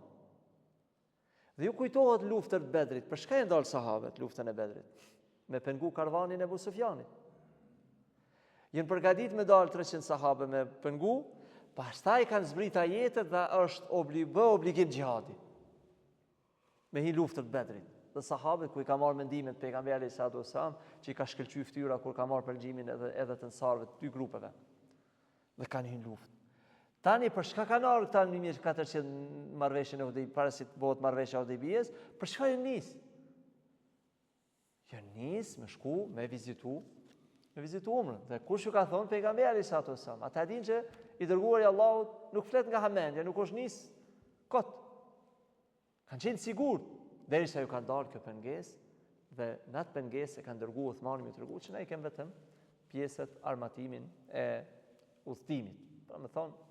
Dhe ju kujtohet luftën e Bedrit. Për çka janë dalë sahabët luftën e Bedrit? Me pengu karvanin e Abu Sufjanit. Jenë përgatit me dalë 300 sahabë me pengu, pastaj kanë zbrita jetët dhe është obligim gjihadi. Me hi luftën e Bedrit. Dhe sahabët ku i ka marrë mendimet pejgamberi sallallahu alaihi wasallam, që i ka shkëlqyer fytyra kur ka marrë përgjimin edhe të nsarëve të dy grupeve. Dhe kanë hyrë luftë. Tani për çka kanë ardhur këta në 1400 marrëveshjen e Hudaybiyes, para se të bëhet marrëveshja e Hudaybiyes, për çka janë nis? Janë nis me shku, me vizitu umrën. Dhe kush ju ka thonë pejgamberi sallallahu alaihi wasallam, ata dinë që i dërguari i Allahut nuk flet nga hamendja, nuk është nis kot. Kanë qenë sigurt derisa ju kanë dalë kjo pengesë dhe në atë pengesë e kanë dërguar Uthmanin me tregu që ne i kem vetëm pjesët armatimin e udhëtimit. Pra më thonë,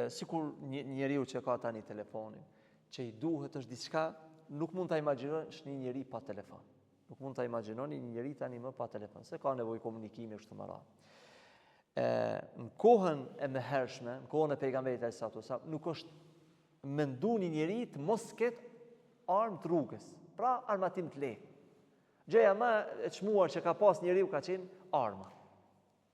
sikur njeriu që ka tani telefonin, që i duhet është diçka, nuk mund ta imagjinosh një njeri pa telefon. Nuk mund ta imagjinoni një njeri tani më pa telefon, se ka nevojë komunikimi kështu më radh. Në kohën e mëhershme, në kohën e pejgamberit sallallahu alajhi wasallam, nuk është mendu një njeri të mos ketë armë të rrugës, pra armatim të lehtë. Gjëja më e çmuar që ka pas njeriu ka qenë arma,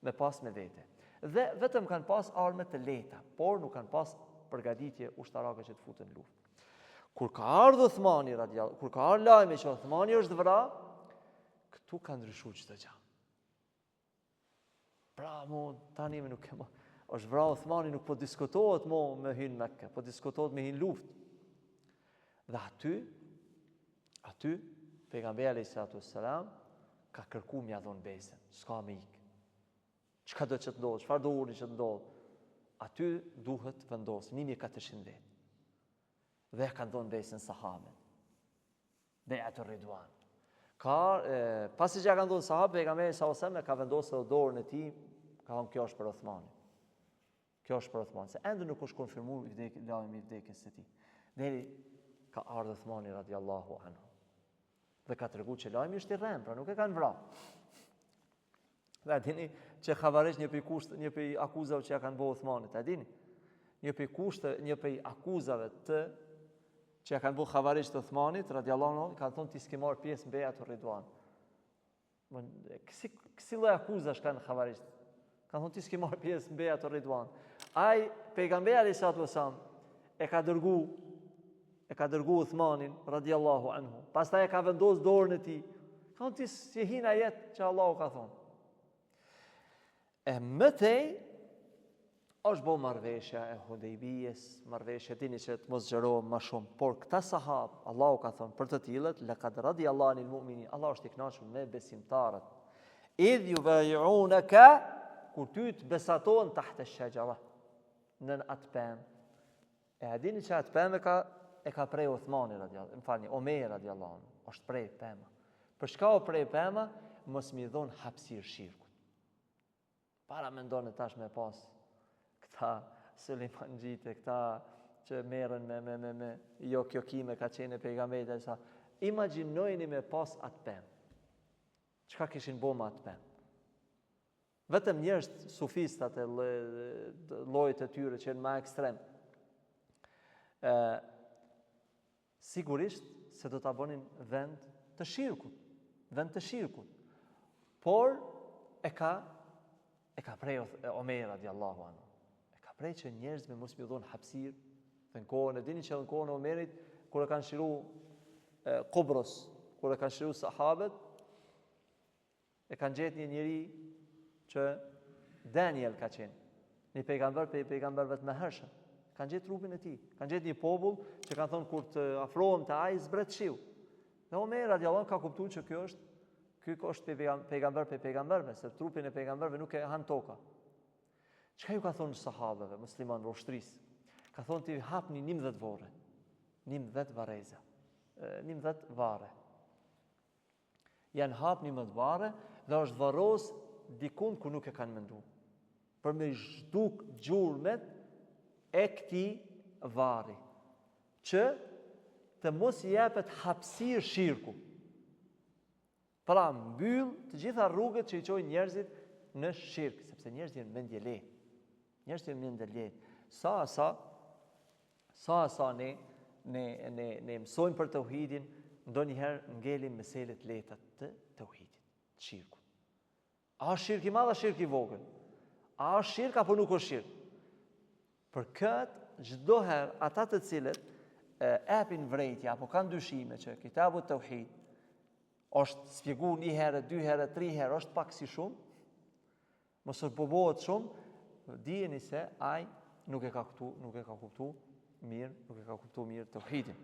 me pas me vete. Dhe vetëm kanë pas armë të lehta, por nuk kanë pas përgatitje ushtarake që të futen në luftë. Kur ka ardhur Uthmani radiallahu, kur ka ardhur lajmi që Uthmani është vrarë, këtu ka ndryshuar çdo gjë. Pra tani më nuk e më, është vrarë Uthmani, nuk po diskutohet më me hyn Mekë, po diskutohet me hyn luftë. Dhe aty pejgamberi alayhis salam ka kërkuar mja dhon besën, s'ka më ik. Çka do të ndodhë, çfarë do urdhë që të ndodhë? Aty duhet vendos 1400 vjet. Dhe kanë dhënë besën sahabët. Bai'atur Ridwan. Pasi që kanë dhënë sahabët, pejgamberi sallallahu alajhi wasallam ka vendosur dorën e tij, ka thënë kjo është për Uthmanin. Kjo është për Uthmanin, se ende nuk është konfirmuar lajmi i vdekjes së tij. Deri ka ardhur Uthmani radiallahu anhu. Dhe ka treguar që lajmi është i rrem, pra nuk e kanë vrarë. Dhe dini që Xhavarij një prej akuzave që ja kanë bëu Uthmanit, e dini? Një prej akuzave që ja kanë bëu Xhavarij të Uthmanit radiallahu anhu, kanë thonë ti s'ke marrë pjesë në Bai'atur Ridwan. Kësi lloj akuzash kanë Xhavarij? Kanë thonë ti s'ke marrë pjesë në Bai'atur Ridwan. Ai pejgamberi alayhis salam e ka dërguar Uthmanin radiallahu anhu. Pastaj e ka vendosur dorën e tij. Ka thonë ti si hin ajet që Allahu ka thonë. E mëtej është bo marrveshja e Hudejbijes, marrveshja dini që të mos xherohem më shumë, por këta sahab, Allahu ka thonë për të tillët, laqad radiyallahu anil mu'minin, Allah është i kënaqur me besimtarët. Idh yubay'unaka, kur ty të besatohen tahta ash-shajara, në atë pemë. E dini që atë pemë e ka prej Uthmani radiallahu, më falni, Omer radiallahu anhu, është prej pema. Për çka o prej pema, mos mi dhon hapësirë shirkut. Para mendon tash me pas këta Suleiman Gjite, këta që merren me kjo kime ka qenë pejgamberi sa. Imagjinojeni me pas atë pemë. Çka kishin bëu me atë pemë? Vetëm njerëz sufistat e llojit të tyre që janë më ekstrem. Sigurisht se do ta bënin vend të shirkut. Por e ka prej Omer radiallahu anhu. E ka prej që njerëzve mos më dhon hapësirë. Dhe në kohën e dini që në kohën e Omerit, kur e kanë shiru Kubros, kur e kanë shiru sahabët, e kanë gjetë një njeri që Daniel ka qenë, një pejgamber për pejgamberve të mëhershëm. Kanë gjetë trupin e tij. Kanë gjetë një popull që kanë thonë kur të afrohem te ai zbret shiu. Dhe Omer radiallahu anhu ka kuptuar që ky është pejgamber për pejgamberve, se trupin e pejgamberve nuk e han toka. Çka ju ka thonë sahabëve, muslimanëve, ushtrisë? Ka thonë ti hapni 19 vore, 19 vareza, 19 vare. Janë hap 19 vare dhe është varros dikun ku nuk e kanë menduar. Për me zhduk gjurmet e këtij vari, që të mos i jepet hapësirë shirku. Pra mbyll të gjitha rrugët që i çojnë njerëzit në shirk, sepse njerëzit janë mendje lehtë. Njerëzit janë mendje lehtë. Sa ne mësojmë për tauhidin, ndonjëherë ngelim meselet lehta të tauhidit, të shirkut. A është shirk i madh apo shirk i vogël? A është shirk apo nuk është shirk? Për këtë çdo herë ata të cilët epin vrejtje apo kanë dyshime që kitabu tauhid është sqaruar një herë, 2 herë, 3 herë, është pak si shumë, mos u bobohet shumë, dijeni se ai nuk e ka kuptuar mirë tauhidin.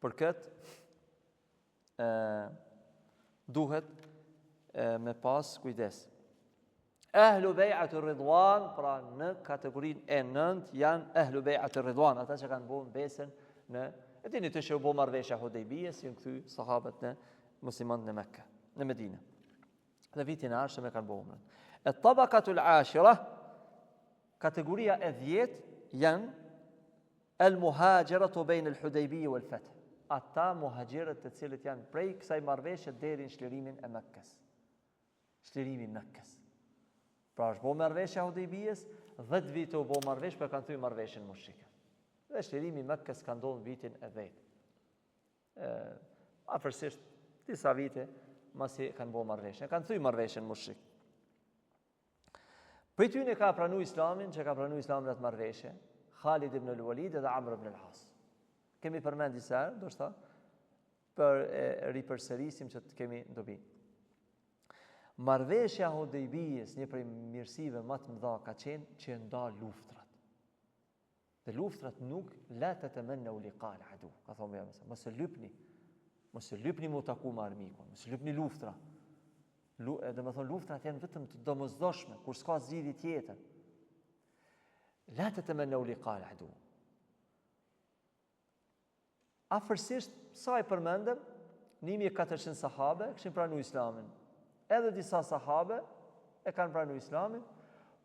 Për këtë duhet me pas kujdes. Ahlu Bai'atur Ridwan, pra në kategorinë e 9 janë Ahlu Bai'atur Ridwan, ata që kanë bën besën në e dini të që u bo marrveshja Hudejbijës, janë kthy sahabët në muslimanët në Mekë, në Medinë. Dhe vitin e arshëm e kanë bo umrën. E tabakatul ashira, kategoria e 10 janë el-muhajiratu bejnë el-Hudejbiji wal Fath. Ata muhajirët të cilët janë prej kësaj marrëveshje deri në shlirimin e Mekkës. Shlirimi i Mekkës. Pra është bo marrëveshja e Hudejbijës, 10 vite u bo marrëveshje, për kanë thënë marrëveshjen mushrike. Dhe shlirimi i Mekkës ka ndodhur në vitin e 10. Afërsisht disa vite masi kanë bo marrëveshje. Kanë thënë marrëveshjen mushrike. Për tyne ka pranu Islamin, që ka pranu Islamin atë marrëveshje, Khalid ibn al-Walid dhe Amr ibn al-As. Kemi përmend disa herë, do shta, për ripërsërisim që të kemi dobi. Marrëveshja e Hudejbijës, një prej mirësive më të mëdha ka qenë që nda luftrat. Dhe luftrat nuk la tatamannu liqa al-adu. Ka thonë mëse, mos e lypni mu taku me armikun, mos e lypni luftra. Dhe më thonë luftrat janë vetëm të domosdoshme, kur s'ka zgjidhje tjetër. La tatamannu liqa al-adu. Afërsisht, sa i përmendëm, 1400 sahabe kishin pranu Islamin. Edhe disa sahabe e kanë pranu Islamin,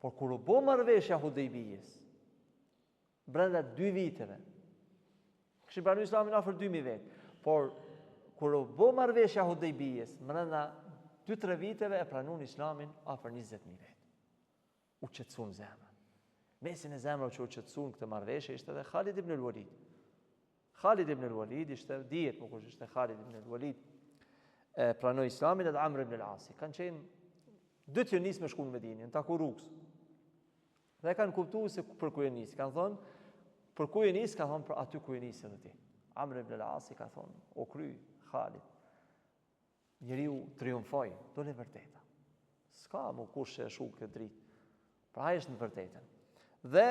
por kur u bo marrëveshja Hudejbijës, brenda 2 viteve, kishin pranu Islamin afër 2000 vetë, por kur u bo marrëveshja Hudejbijës, brenda 2-3 viteve e pranun Islamin afër 20.000 vetë. U qetësun zemra. Mesin e zemrave që u qetësun këtë marrëveshje ishte edhe Khalid ibn al-Walid. Khalid ibn al-Walid ishte dihet, më kush ishte Khalid ibn al-Walid. Pranoi Islamin edhe Amr ibn al-As. Kanë qenë dy të nisë me shku në Medinë, në taku rrugës. Dhe kanë kuptuar se për ku e nis. Kanë thonë, për ku e nis, kanë thonë për aty ku e nis edhe ti. Amr ibn al-As ka thonë, o kry, Khalid. Njeriu triumfoi, do në vërteta. S'ka më kush e shu këtë dritë. Pra ai është në vërtetën. Dhe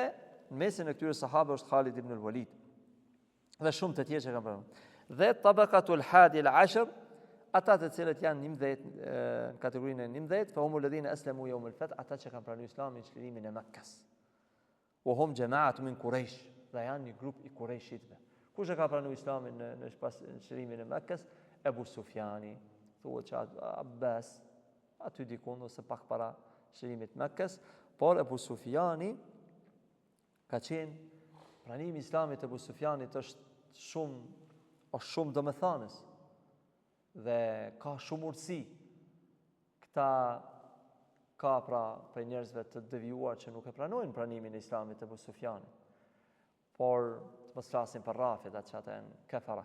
në mesin e këtyre sahabëve është Khalid ibn al-Walid. Dhe shumë të tjerë që kanë pranuar. Dhe tabaqatul hadi al-ashr, ata të cilët janë 11 në kategorinë e 11, fa humul ladhina aslamu yawm al-fath, ata që kanë pranuar Islamin në shlirimin e Mekkës. Wa hum jama'atu min Quraysh, dhe janë një grup i Qurayshitëve. Kush e ka pranuar Islamin në shlirimin e Mekkës? Ebu Sufjani, thuhet që Abbas, aty dikun ose pak para shlirimit Mekkës, por Ebu Sufjani ka qenë pranimi i Islamit. Ebu Sufjanit është shumë domethënës dhe ka shumë urtësi. Këta ka pra për njerëzve të devijuar që nuk e pranojnë pranimin e Islamit Ebu Sufjanit. Por të mos flasim për Rafidat që ata janë kafara.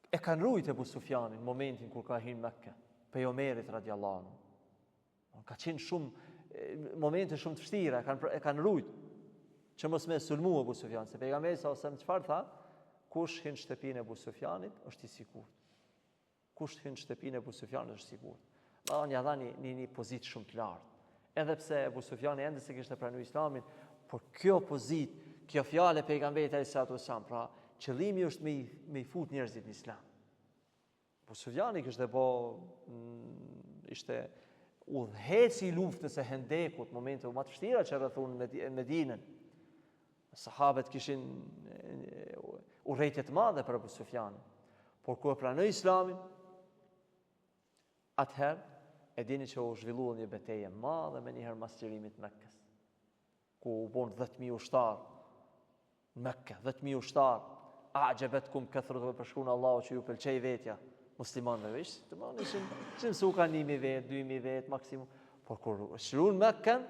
E kanë rujt Ebu Sufjanin në momentin kur ka hyrë në Mekkë, pe Omerit radiallahu anhu. Ka qenë shumë momente shumë të vështira, e kanë rujt që mos me sulmu Ebu Sufjan, se pejgamberi sa ose çfarë tha, kush hyn shtëpinë e Ebu Sufjanit është i sigurt. Kush hyn shtëpinë e Ebu Sufjanit është i sigurt. Allahu ja dha një pozitë shumë të lartë. Edhe pse Ebu Sufjani ende se kishte pranuar Islamin, por kjo pozitë, kjo fjalë e pejgamberit alayhis salam, pra qëllimi është me i fut njerëzit në Islam. Ebu Sufjani kishte ishte udhëheci i luftës e Hendekut, momente më të vështira që rrethun Medinën. Sahabët kishin urrejtje të madhe për Ebu Sufjanin. Por kur e pranoi Islamin, atëherë e dini që u zhvillua një betejë e madhe me njëherë mas qërimit të Mekkës, ku u bon 10.000 ushtar në Mekkë, 10.000 ushtar. A'jabetkum kathratuhum, përshkruan Allahu që ju pëlqej vetja muslimanëve, të mënë ishin se u ka 1.000 vetë, 2.000 vetë maksimum, por kur shruan Mekkën,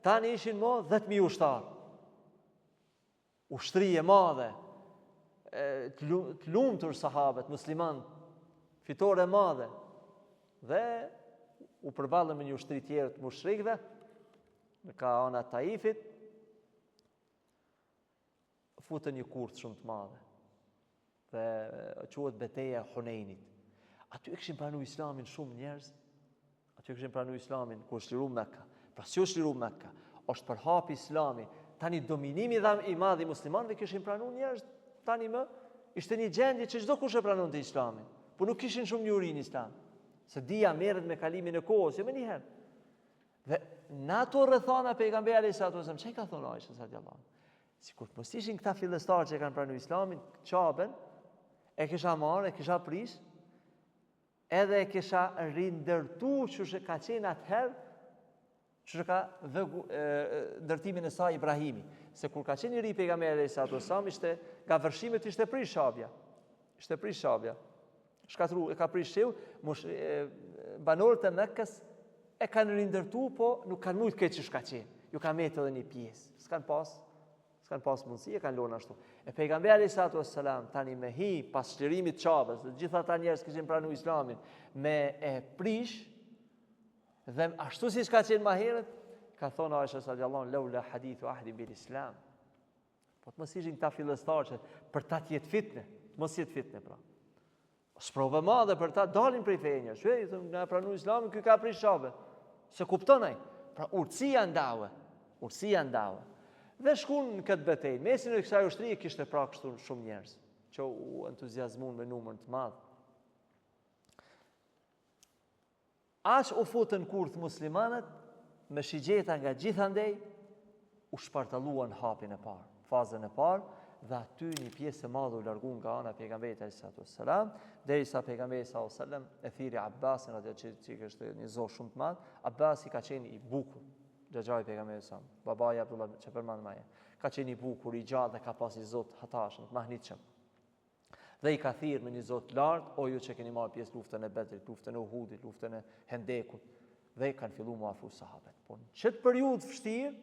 tani ishin mo 10.000 ushtar. Ushtri e madhe, të lumtur sahabët, musliman, fitore e madhe, dhe u përballën me një ushtri tjerë të mushrikëve, në ka ana Taifit, futën një kurth shumë të madhe, dhe quhet betejë e Hunenit. Aty e kishin pranuar Islamin shumë njerëz, aty e kishin pranuar Islamin kur shliru Mekka. Pra si u shliru Mekka, është përhap Islami, tani dominimi i madh i muslimanëve kishin pranuar njerëz, tani më ishte një gjendje që çdo kush e pranonte Islamin, por nuk kishin shumë njohuri në Islam. Se dia merret me kalimin e kohës, jo më një herë. Dhe në ato rrethana pejgamberi alayhis salam, çka ka thonë Aisha radhiyallahu anha? Sikur mos ishin këta fillestarë që kanë pranuar Islamin, Çaben e kisha marrë, e kisha prish, edhe e kisha rindërtu që ka qenë atëherë që ka ndërtimin e saj Ibrahimi, se kur ka qenë i ri pejgamberi alayhis salam ishte nga vërshimet ishte prish shabja. Ishte prish shabja. Shkatru e ka prish shiu, banorët e Mekkës e kanë rindërtu, po nuk kanë mujtë këtë që shka qenë. Ju ka metë edhe një pjesë. S'kan pas mundësi, e kanë lënë ashtu. E pejgamberi alayhis salam tani me hi pas çlirimit të Qabës, dhe gjithë ata njerëz që kishin pranuar Islamin, me e prish dhe ashtu siç ka qenë më herët, ka thonë Aisha radhiyallahu anha laula hadithu ahdi bil Islam. Po të mos ishin këta fillestarë që për ta të jetë fitne, mos jetë fitne pra. Sprovë madhe për ta dalin prej feje njerëz. I thonë na pranuar Islamin, ky ka prish Qabën. Se kupton ai. Pra urtësia ndawe. Dhe shkun në këtë betejë. Mesin e kësaj ushtrie kishte pra kështu shumë njerëz që u entuziazmuan me numër të madh. Aq u futën kurth muslimanët me shigjeta nga gjithandej, u shpartalluan hapin e parë, fazën e parë, dhe aty një pjesë e madhe u larguan nga ana e pejgamberit alayhis salam, derisa pejgamberi sallallahu alaihi wasallam e thiri Abbasin, atë që është një zor shumë të madh. Abbasi ka qenë i bukur, xhaxhai pejgamberit sallallahu alaihi wasallam, babai Abdullah që përmend më. Ka qenë i bukur, i gjatë dhe ka pas i zot hatashëm, të mahnitshëm. Dhe i ka thirrë me një zot lart, o ju që keni marrë pjesë luftën e Bedrit, luftën e Uhudit, luftën e Hendekut, dhe kanë filluar mu afru sahabët. Po në çet periudhë vështirë,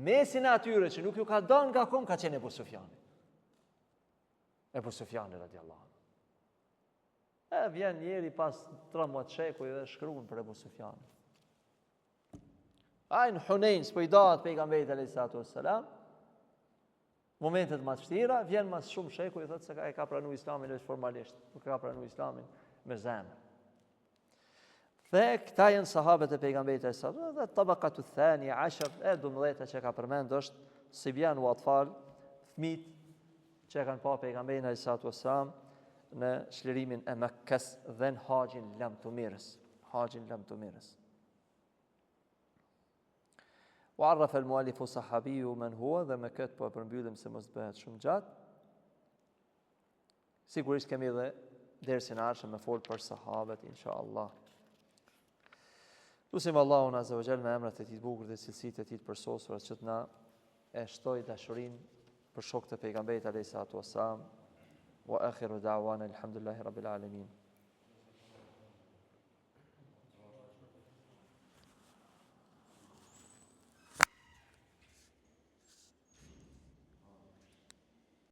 mesin e atyre që nuk ju ka dhënë nga kom, ka qenë Ebu Sufjani. Ebu Sufjani radhiyallahu anhu. Vjen njeri pas 13 shekuj dhe shkruan për Ebu Sufjani. Ai në Hunain, s'po i dahet pejgamberit alayhis salam, momentet më të vështira, vjen mas shumë shekuj dhe thotë se e ka pranuar Islamin vetëm formalisht, nuk ka pranuar Islamin me zemër. Dhe këta janë sahabët e pejgamberit alayhis salam, dhe tabaqatu thani 10 12 që ka përmend është Sibyan u atfal, fëmijët që kanë pa pejgamberin alayhis salam në çlirimin e Mekkës dhe në haxhin Lam Tumirës. وعرف المؤلف صحابي من هو, dhe me këtë po e përmbyllim se mos bëhet shumë gjatë. Sigurisht kemi edhe dersin e ardhshëm me fol për sahabët inshallah. Lusim Allahun azza wa jall me emrat e tij të bukur dhe cilësitë e tij të përsosura që të na e shtoj dashurinë për shokët e pejgamberit alayhis salam. Wa akhiru da'wana alhamdulillahi rabbil alamin.